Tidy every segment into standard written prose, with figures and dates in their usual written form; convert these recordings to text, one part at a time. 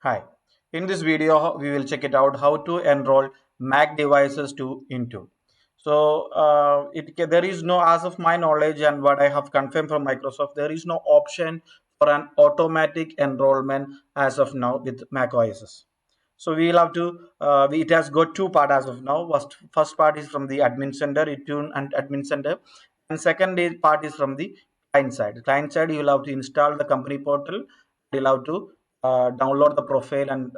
Hi, in this video we will check it out how to enroll Mac devices to Intune. There is no, as of my knowledge and what I have confirmed from Microsoft, there is no option for an automatic enrollment as of now with Mac OS. So we will have to, it has got two parts as of now. First part is from the admin center, Intune and admin center, and part is from the client side. Client side, you will have to install the company portal. You'll have to download the profile and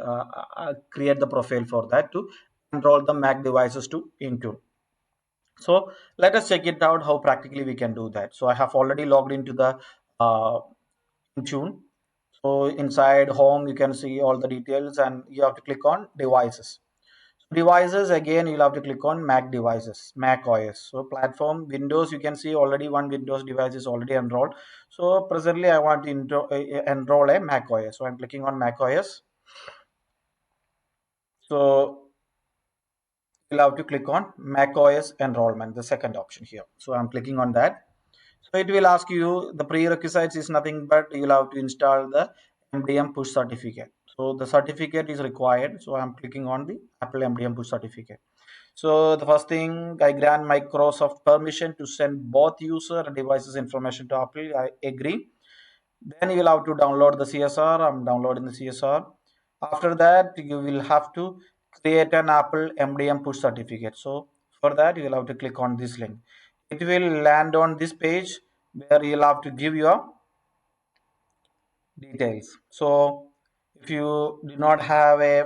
create the profile for that to enroll the Mac devices to Intune. So let us check it out how practically we can do that. So I have already logged into the uh, Intune. So inside home, you can see all the details and you have to click on devices. Devices, again, you'll have to click on Mac devices, Mac OS. So platform, Windows, you can see already one Windows device is already enrolled. So presently I want to enroll a Mac OS. So I'm clicking on Mac OS. So you'll have to click on macOS enrollment, the second option here. So I'm clicking on that. So it will ask you the prerequisites is nothing but you'll have to install the MDM push certificate. So the certificate is required. So I'm clicking on the Apple MDM push certificate. So the first thing, I grant Microsoft permission to send both user and devices information to Apple. I agree. Then you will have to download the CSR. I'm downloading the CSR. After that, you will have to create an Apple MDM push certificate. So for that, you will have to click on this link. It will land on this page where you'll have to give your details. So if you do not have a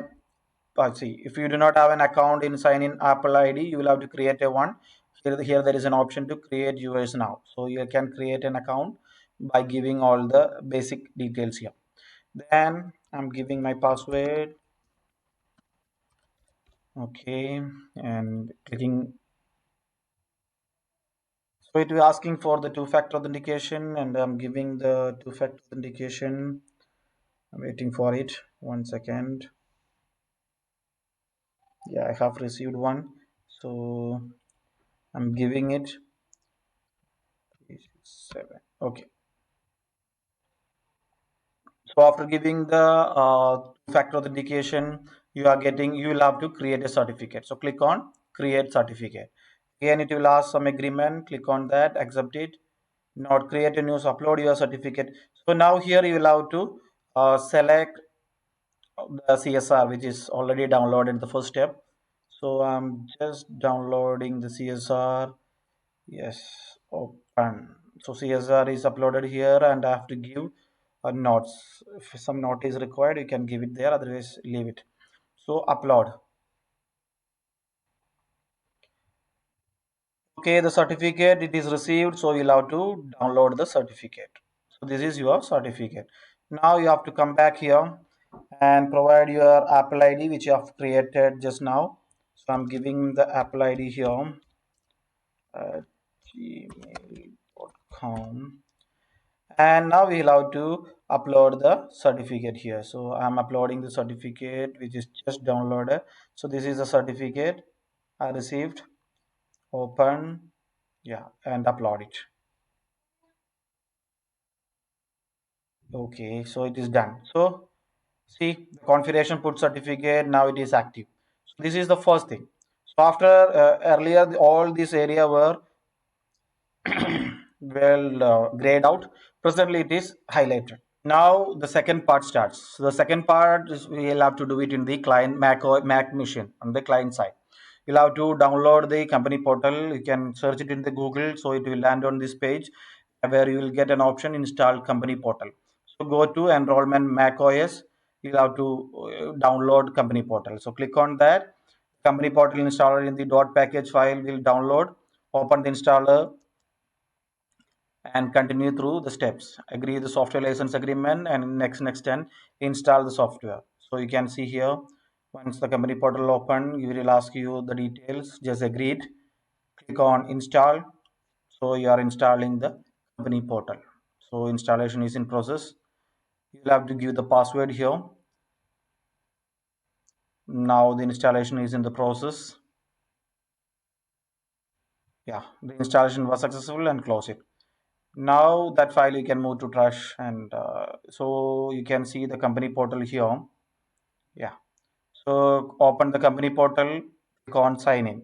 if you do not have an account in sign in Apple ID, you will have to create a one. Here there is an option to create yours now. So you can create an account by giving all the basic details here. Then I'm giving my password. Okay, and clicking. So it will asking for the two-factor authentication, and I'm giving the two-factor authentication. I'm waiting for it. 1 second. Yeah, I have received one. So I'm giving it 367. Okay. So after giving the factor authentication, you will have to create a certificate. So click on create certificate. Again, it will ask some agreement. Click on that, accept it. Now create a news, upload your certificate. So now here you will have to select the CSR, which is already downloaded the first step. So I'm just downloading the CSR. Yes, open. So CSR is uploaded here and I have to give notes. If some note is required, you can give it there, otherwise leave it. So upload. Okay, the certificate it is received, so you'll have to download the certificate. So this is your certificate. Now you have to come back here and provide your Apple ID which you have created just now. So I'm giving the Apple ID here at gmail.com. And now we'll have to upload the certificate here. So I'm uploading the certificate which is just downloaded. So this is the certificate I received. Open, yeah, and upload it. Okay, so it is done. So see the configuration put certificate, now it is active. So this is the first thing. So after earlier all this area were well grayed out, presently it is highlighted. Now the second part starts. So the second part is we'll have to do it in the client Mac or Mac machine on the client side. You'll have to download the company portal. You can search it in the Google, so it will land on this page where you will get an option install company portal. So go to enrollment Mac OS. You'll have to download company portal. So click on that. Company portal installer in the .package file will download. Open the installer and continue through the steps. Agree the software license agreement and next and install the software. So you can see here once the company portal open, you will ask you the details. Just agreed. Click on install. So you are installing the company portal. So installation is in process. You'll have to give the password here. Now the installation is in the process. Yeah, the installation was successful and close it. Now that file you can move to trash and so you can see the company portal here. Yeah. So open the company portal, click on sign in.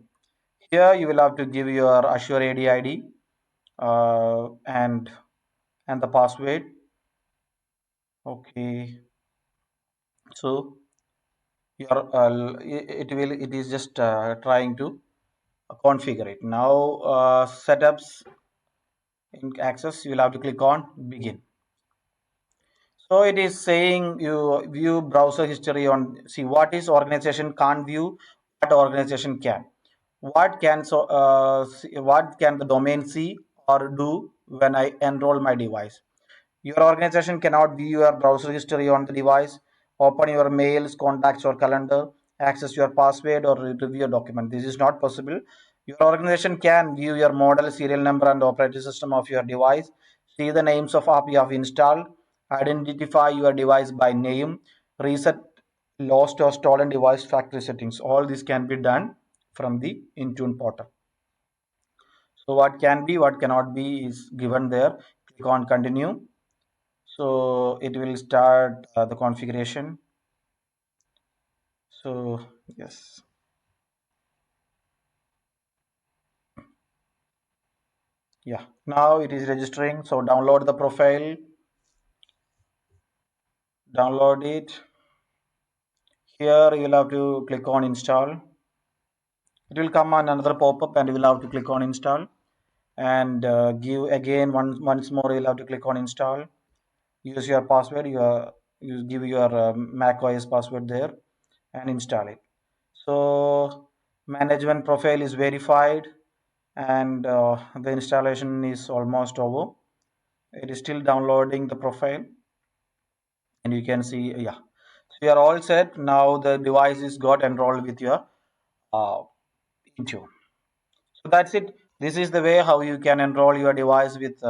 Here you will have to give your Azure AD ID and the password. Okay. So your it is just trying to configure it. Now setups in access, you will have to click on begin. So it is saying you view browser history on, see what is organization can't view, what organization can. What can the domain see or do when I enroll my device? Your organization cannot view your browser history on the device, open your mails, contacts, or calendar, access your password, or review a document. This is not possible. Your organization can view your model, serial number, and operating system of your device, see the names of app you have installed, identify your device by name, reset lost or stolen device factory settings. All this can be done from the Intune portal. So what can be, what cannot be is given there. Click on continue. So it will start the configuration. So yes, yeah, now it is registering. So download the profile, download it. Here you will have to click on install. It will come on another pop-up and you will have to click on install and give again once more you'll have to click on install. Use your password, you give your macOS password there and install it. So management profile is verified and the installation is almost over. It is still downloading the profile and you can see, yeah, so you are all set. Now the device is got enrolled with your uh, Intune. So that's it. This is the way how you can enroll your device with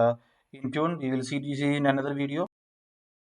Intune. We will see this in another video.